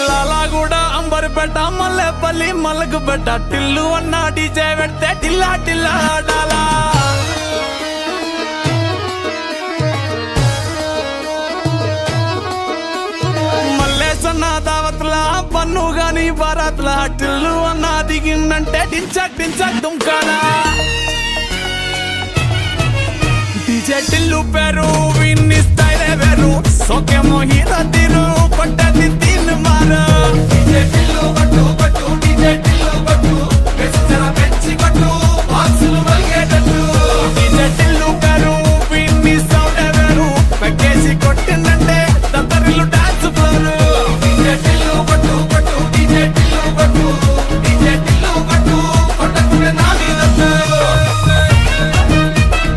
లాలాగూడ అంబర్పేట మల్లెపల్లి మల్లకుపేట టిల్లు అన్న డీజే పెడితే టిల్లా టిల్లా ఆడాలా మల్లేసన్న దావత్ల పన్ను గాని బారాత్ల టిల్లు అన్న దిగిందంటే టించక్ టించక్ దుంకాలా డీజే టిల్లు పేరు విన్ని స్టైలే వేరు సోకేమో హీరో తీరు పట్టది